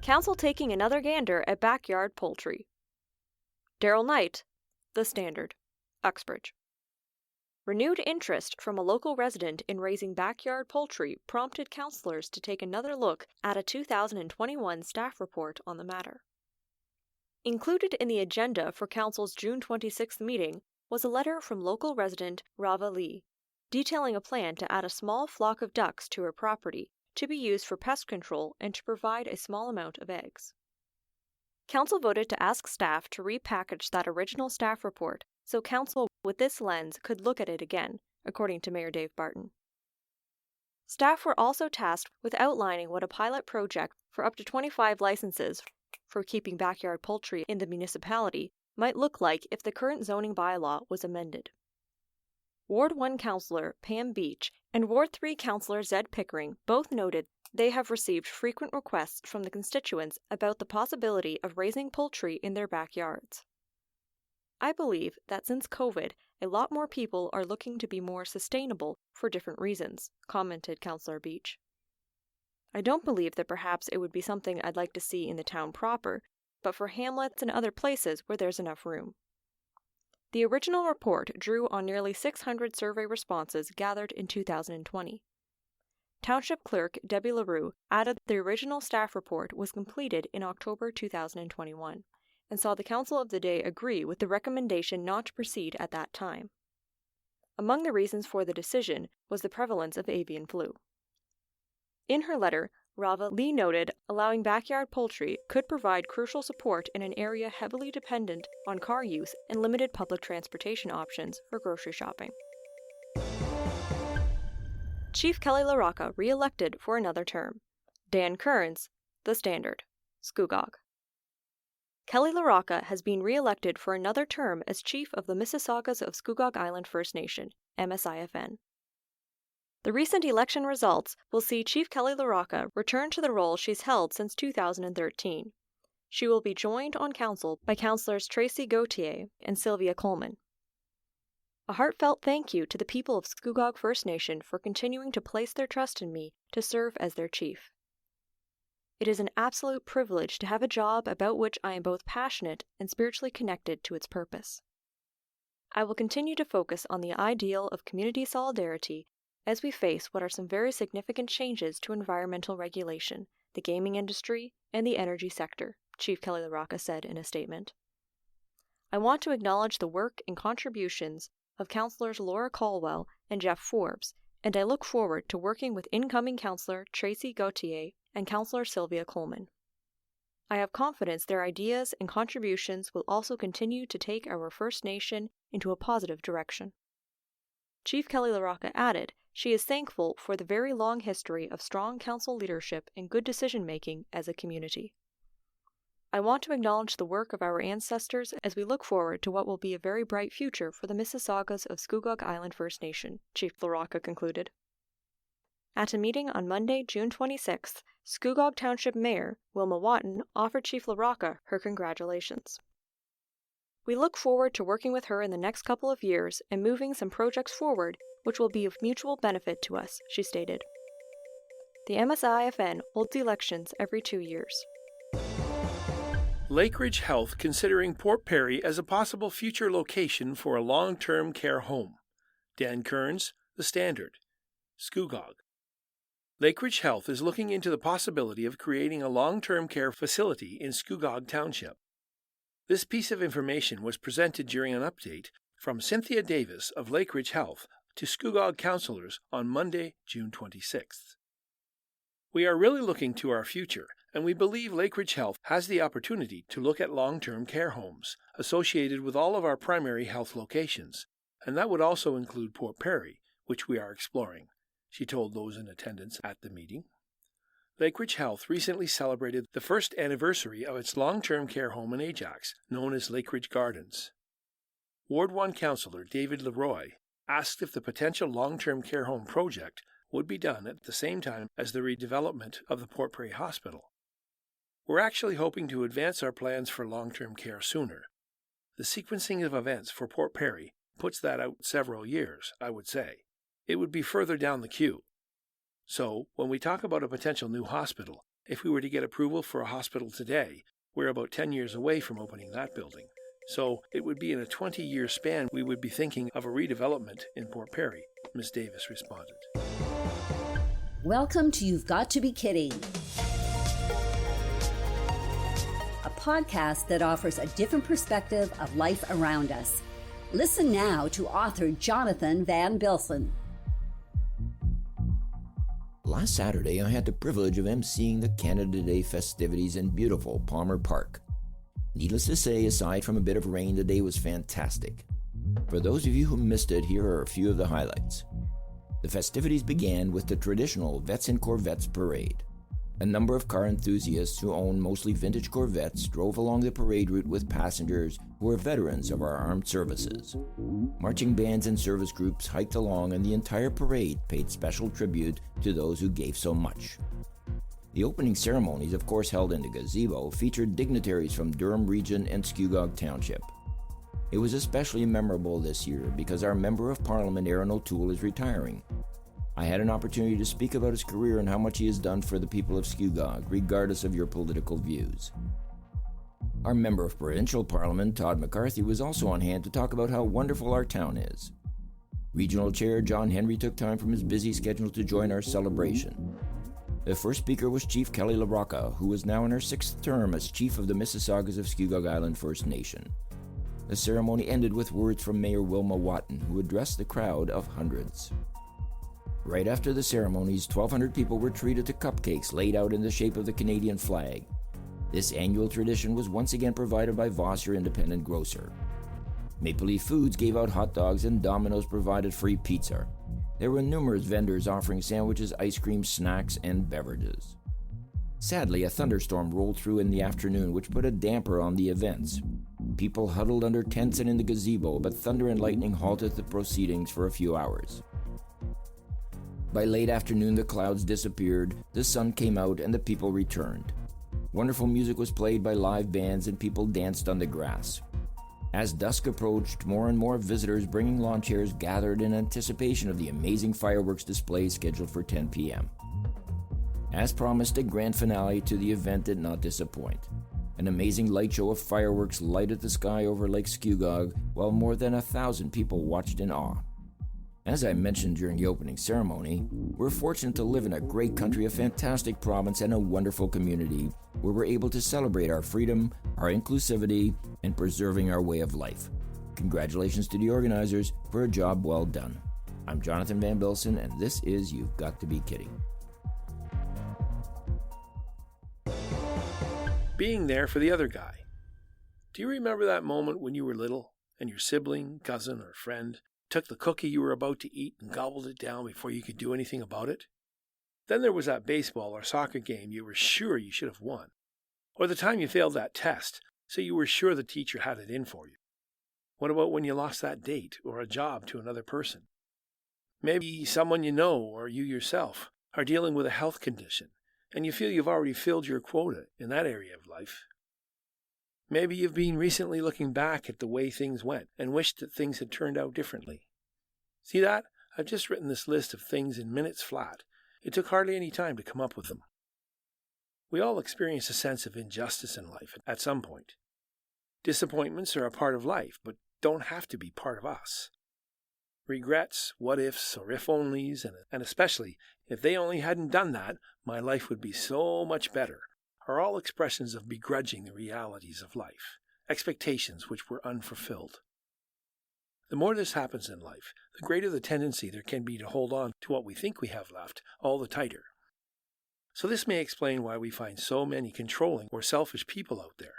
Council taking another gander at backyard poultry. Daryl Knight, The Standard, Uxbridge. Renewed interest from a local resident in raising backyard poultry prompted councillors to take another look at a 2021 staff report on the matter. Included in the agenda for Council's June 26th meeting was a letter from local resident Rava Lee, detailing a plan to add a small flock of ducks to her property to be used for pest control and to provide a small amount of eggs. Council voted to ask staff to repackage that original staff report so Council with this lens could look at it again, according to Mayor Dave Barton. Staff were also tasked with outlining what a pilot project for up to 25 licenses for keeping backyard poultry in the municipality might look like if the current zoning bylaw was amended. Ward 1 Councillor Pam Beach and Ward 3 Councillor Zed Pickering both noted they have received frequent requests from the constituents about the possibility of raising poultry in their backyards. I believe that since COVID, a lot more people are looking to be more sustainable for different reasons, commented Councillor Beach. I don't believe that perhaps it would be something I'd like to see in the town proper, but for hamlets and other places where there's enough room. The original report drew on nearly 600 survey responses gathered in 2020. Township Clerk Debbie LaRue added the original staff report was completed in October 2021. And saw the Council of the Day agree with the recommendation not to proceed at that time. Among the reasons for the decision was the prevalence of avian flu. In her letter, Rava Lee noted allowing backyard poultry could provide crucial support in an area heavily dependent on car use and limited public transportation options for grocery shopping. Chief Kelly LaRocca re-elected for another term. Dan Kearns, The Standard, Scugog. Kelly LaRocca has been re-elected for another term as Chief of the Mississaugas of Scugog Island First Nation, MSIFN. The recent election results will see Chief Kelly LaRocca return to the role she's held since 2013. She will be joined on council by Councillors Tracy Gauthier and Sylvia Coleman. A heartfelt thank you to the people of Scugog First Nation for continuing to place their trust in me to serve as their chief. It is an absolute privilege to have a job about which I am both passionate and spiritually connected to its purpose. I will continue to focus on the ideal of community solidarity as we face what are some very significant changes to environmental regulation, the gaming industry, and the energy sector, Chief Kelly LaRocca said in a statement. I want to acknowledge the work and contributions of Councillors Laura Caldwell and Jeff Forbes, and I look forward to working with incoming Councillor Tracy Gauthier and Councillor Sylvia Coleman. I have confidence their ideas and contributions will also continue to take our First Nation into a positive direction. Chief Kelly LaRocca added she is thankful for the very long history of strong council leadership and good decision-making as a community. I want to acknowledge the work of our ancestors as we look forward to what will be a very bright future for the Mississaugas of Scugog Island First Nation, Chief LaRocca concluded. At a meeting on Monday, June 26th, Scugog Township Mayor Wilma Watton offered Chief LaRocca her congratulations. We look forward to working with her in the next couple of years and moving some projects forward which will be of mutual benefit to us, she stated. The MSIFN holds elections every 2 years. Lakeridge Health considering Port Perry as a possible future location for a long-term care home. Dan Kearns, The Standard, Scugog. Lakeridge Health is looking into the possibility of creating a long-term care facility in Scugog Township. This piece of information was presented during an update from Cynthia Davis of Lakeridge Health to Scugog councillors on Monday, June 26th. We are really looking to our future, and we believe Lakeridge Health has the opportunity to look at long-term care homes associated with all of our primary health locations, and that would also include Port Perry, which we are exploring, she told those in attendance at the meeting. Lakeridge Health recently celebrated the first anniversary of its long-term care home in Ajax, known as Lakeridge Gardens. Ward 1 Councillor David Leroy asked if the potential long-term care home project would be done at the same time as the redevelopment of the Port Perry Hospital. We're actually hoping to advance our plans for long-term care sooner. The sequencing of events for Port Perry puts that out several years, I would say. It would be further down the queue. So, when we talk about a potential new hospital, If we were to get approval for a hospital today, we're about 10 years away from opening that building. So it would be in a 20-year span we would be thinking of a redevelopment in Port Perry, Ms. Davis responded. Welcome to You've Got to Be Kidding, a podcast that offers a different perspective of life around us. Listen now to author Jonathan van Bilsen. Last Saturday, I had the privilege of emceeing the Canada Day festivities in beautiful Palmer Park. Needless to say, aside from a bit of rain, the day was fantastic. For those of you who missed it, here are a few of the highlights. The festivities began with the traditional Vets and Corvettes parade. A number of car enthusiasts who own mostly vintage Corvettes drove along the parade route with passengers who were veterans of our armed services. Marching bands and service groups hiked along, and the entire parade paid special tribute to those who gave so much. The opening ceremonies, of course held in the gazebo, featured dignitaries from Durham Region and Scugog Township. It was especially memorable this year because our Member of Parliament Aaron O'Toole is retiring. I had an opportunity to speak about his career and how much he has done for the people of Scugog, regardless of your political views. Our Member of Provincial Parliament, Todd McCarthy, was also on hand to talk about how wonderful our town is. Regional Chair John Henry took time from his busy schedule to join our celebration. The first speaker was Chief Kelly LaRocca, who is now in her 6th term as Chief of the Mississaugas of Scugog Island First Nation. The ceremony ended with words from Mayor Wilma Watton, who addressed the crowd of hundreds. Right after the ceremonies, 1,200 people were treated to cupcakes laid out in the shape of the Canadian flag. This annual tradition was once again provided by Voss, your independent grocer. Maple Leaf Foods gave out hot dogs, and Domino's provided free pizza. There were numerous vendors offering sandwiches, ice cream, snacks, and beverages. Sadly, a thunderstorm rolled through in the afternoon, which put a damper on the events. People huddled under tents and in the gazebo, but thunder and lightning halted the proceedings for a few hours. By late afternoon, the clouds disappeared, the sun came out, and the people returned. Wonderful music was played by live bands, and people danced on the grass. As dusk approached, more and more visitors bringing lawn chairs gathered in anticipation of the amazing fireworks display scheduled for 10 p.m. As promised, a grand finale to the event did not disappoint. An amazing light show of fireworks lighted the sky over Lake Scugog, while more than 1,000 people watched in awe. As I mentioned during the opening ceremony, we're fortunate to live in a great country, a fantastic province, and a wonderful community where we're able to celebrate our freedom, our inclusivity, and preserving our way of life. Congratulations to the organizers for a job well done. I'm Jonathan van Bilsen, and this is You've Got to Be Kidding. Being there for the other guy. Do you remember that moment when you were little and your sibling, cousin, or friend took the cookie you were about to eat and gobbled it down before you could do anything about it? Then there was that baseball or soccer game you were sure you should have won. Or the time you failed that test, so you were sure the teacher had it in for you. What about when you lost that date or a job to another person? Maybe someone you know or you yourself are dealing with a health condition, and you feel you've already filled your quota in that area of life. Maybe you've been recently looking back at the way things went and wished that things had turned out differently. See that? I've just written this list of things in minutes flat. It took hardly any time to come up with them. We all experience a sense of injustice in life at some point. Disappointments are a part of life, but don't have to be part of us. Regrets, what-ifs, or if-onlys, and especially, if they only hadn't done that, my life would be so much better, are all expressions of begrudging the realities of life, expectations which were unfulfilled. The more this happens in life, the greater the tendency there can be to hold on to what we think we have left all the tighter. So this may explain why we find so many controlling or selfish people out there.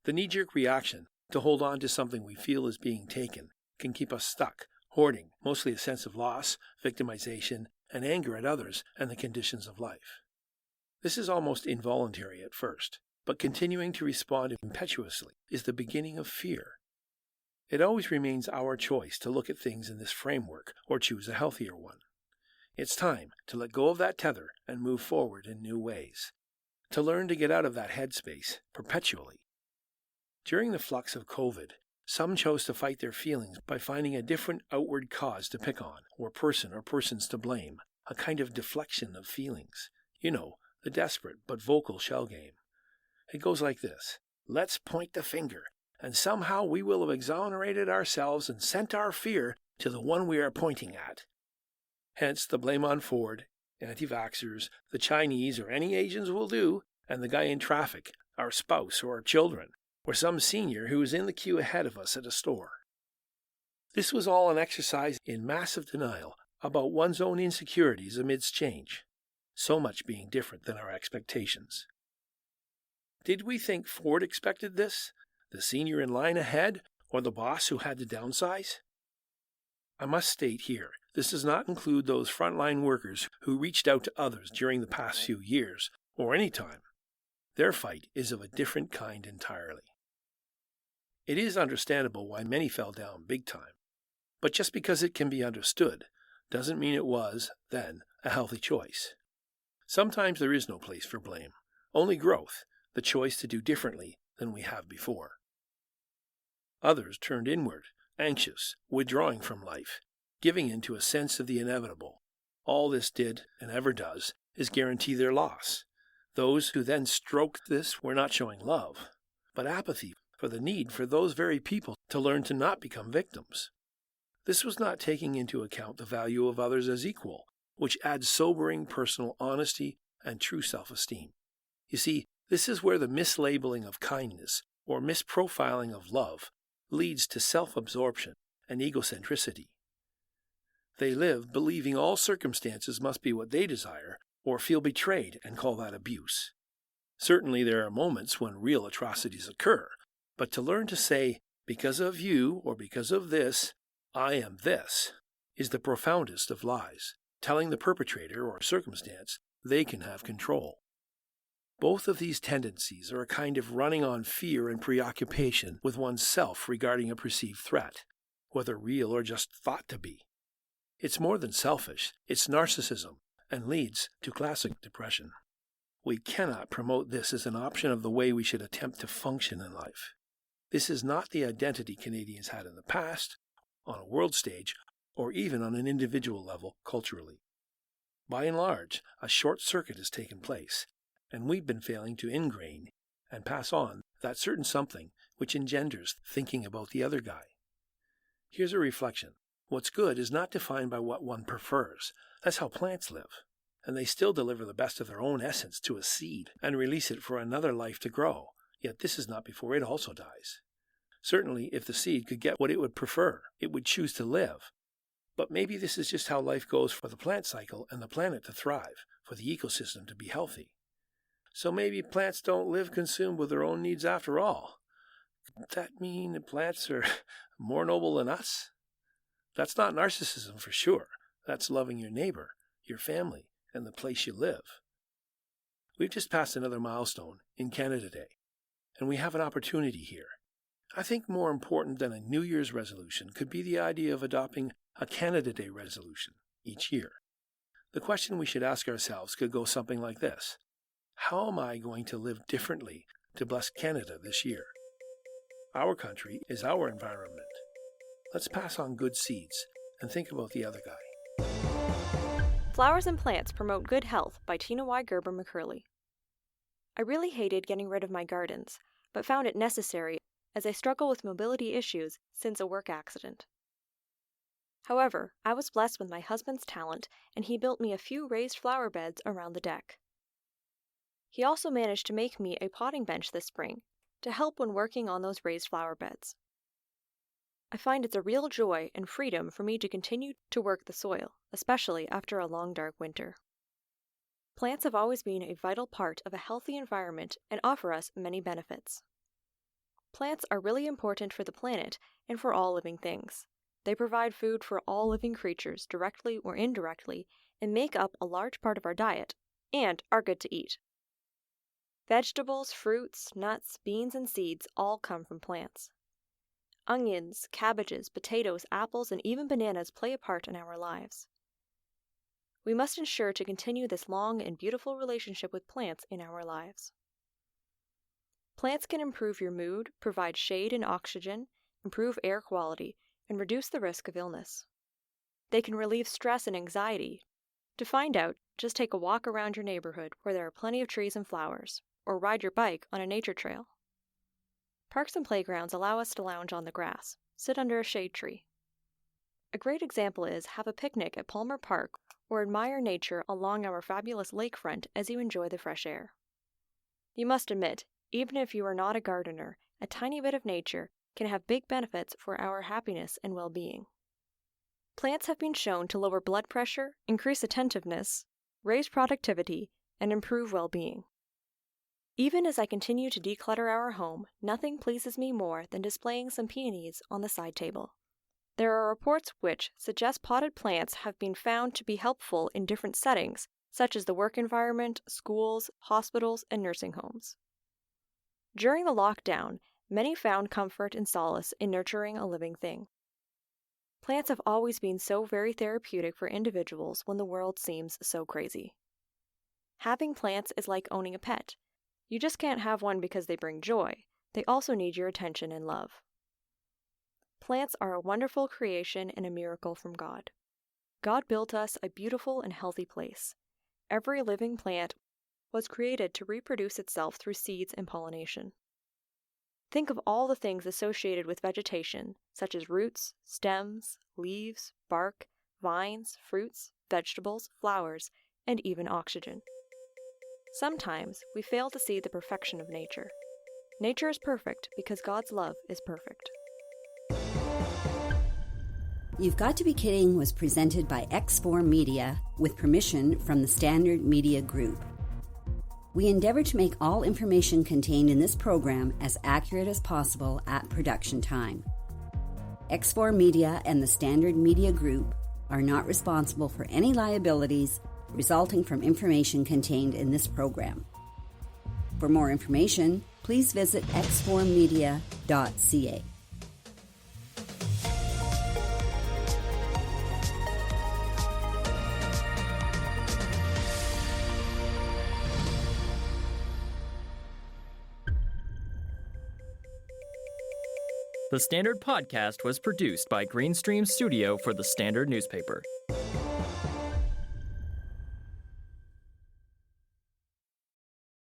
The knee-jerk reaction to hold on to something we feel is being taken can keep us stuck, hoarding mostly a sense of loss, victimization, and anger at others and the conditions of life. This is almost involuntary at first, but continuing to respond impetuously is the beginning of fear. It always remains our choice to look at things in this framework or choose a healthier one. It's time to let go of that tether and move forward in new ways, to learn to get out of that headspace perpetually. During the flux of COVID, some chose to fight their feelings by finding a different outward cause to pick on, or person or persons to blame, a kind of deflection of feelings. You know, the desperate but vocal shell game. It goes like this. Let's point the finger, and somehow we will have exonerated ourselves and sent our fear to the one we are pointing at. Hence the blame on Ford, anti-vaxxers, the Chinese, or any Asians will do, and the guy in traffic, our spouse or our children, or some senior who is in the queue ahead of us at a store. This was all an exercise in massive denial about one's own insecurities amidst change, so much being different than our expectations. Did we think Ford expected this, the senior in line ahead, or the boss who had to downsize? I must state here, this does not include those frontline workers who reached out to others during the past few years, or any time. Their fight is of a different kind entirely. It is understandable why many fell down big time, but just because it can be understood doesn't mean it was, then, a healthy choice. Sometimes there is no place for blame, only growth, the choice to do differently than we have before. Others turned inward, anxious, withdrawing from life, giving in to a sense of the inevitable. All this did, and ever does, is guarantee their loss. Those who then stroked this were not showing love, but apathy for the need for those very people to learn to not become victims. This was not taking into account the value of others as equal, which adds sobering personal honesty and true self-esteem. You see, this is where the mislabeling of kindness or misprofiling of love leads to self-absorption and egocentricity. They live believing all circumstances must be what they desire, or feel betrayed and call that abuse. Certainly there are moments when real atrocities occur, but to learn to say, because of you or because of this, I am this, is the profoundest of lies, telling the perpetrator or circumstance they can have control. Both of these tendencies are a kind of running on fear and preoccupation with oneself regarding a perceived threat, whether real or just thought to be. It's more than selfish, it's narcissism, and leads to classic depression. We cannot promote this as an option of the way we should attempt to function in life. This is not the identity Canadians had in the past, on a world stage, or even on an individual level culturally. By and large, a short circuit has taken place, and we've been failing to ingrain and pass on that certain something which engenders thinking about the other guy. Here's a reflection. What's good is not defined by what one prefers. That's how plants live, and they still deliver the best of their own essence to a seed and release it for another life to grow, yet this is not before it also dies. Certainly, if the seed could get what it would prefer, it would choose to live. But maybe this is just how life goes for the plant cycle and the planet to thrive, for the ecosystem to be healthy. So maybe plants don't live consumed with their own needs after all. Does that mean that plants are more noble than us? That's not narcissism for sure. That's loving your neighbor, your family, and the place you live. We've just passed another milestone in Canada Day, and we have an opportunity here. I think more important than a New Year's resolution could be the idea of adopting a Canada Day resolution each year. The question we should ask ourselves could go something like this. How am I going to live differently to bless Canada this year? Our country is our environment. Let's pass on good seeds and think about the other guy. Flowers and Plants Promote Good Health by Tina Y. Gerber-McCurley. I really hated getting rid of my gardens, but found it necessary as I struggle with mobility issues since a work accident. However, I was blessed with my husband's talent, and he built me a few raised flower beds around the deck. He also managed to make me a potting bench this spring to help when working on those raised flower beds. I find it's a real joy and freedom for me to continue to work the soil, especially after a long dark winter. Plants have always been a vital part of a healthy environment and offer us many benefits. Plants are really important for the planet and for all living things. They provide food for all living creatures directly or indirectly and make up a large part of our diet, and are good to eat. Vegetables, fruits, nuts, beans, and seeds all come from plants. Onions, cabbages, potatoes, apples, and even bananas play a part in our lives. We must ensure to continue this long and beautiful relationship with plants in our lives. Plants can improve your mood, provide shade and oxygen, improve air quality, and reduce the risk of illness. They can relieve stress and anxiety. To find out, just take a walk around your neighborhood where there are plenty of trees and flowers, or ride your bike on a nature trail. Parks and playgrounds allow us to lounge on the grass, sit under a shade tree. A great example is have a picnic at Palmer Park or admire nature along our fabulous lakefront as you enjoy the fresh air. You must admit, even if you are not a gardener, a tiny bit of nature can have big benefits for our happiness and well-being. Plants have been shown to lower blood pressure, increase attentiveness, raise productivity, and improve well-being. Even as I continue to declutter our home, nothing pleases me more than displaying some peonies on the side table. There are reports which suggest potted plants have been found to be helpful in different settings, such as the work environment, schools, hospitals, and nursing homes. During the lockdown, many found comfort and solace in nurturing a living thing. Plants have always been so very therapeutic for individuals when the world seems so crazy. Having plants is like owning a pet. You just can't have one because they bring joy. They also need your attention and love. Plants are a wonderful creation and a miracle from God. God built us a beautiful and healthy place. Every living plant was created to reproduce itself through seeds and pollination. Think of all the things associated with vegetation, such as roots, stems, leaves, bark, vines, fruits, vegetables, flowers, and even oxygen. Sometimes we fail to see the perfection of nature. Nature is perfect because God's love is perfect. You've Got to Be Kidding was presented by X4 Media with permission from the Standard Media Group. We endeavor to make all information contained in this program as accurate as possible at production time. X4 Media and the Standard Media Group are not responsible for any liabilities resulting from information contained in this program. For more information, please visit x4media.ca. The Standard Podcast was produced by Greenstream Studio for the Standard newspaper.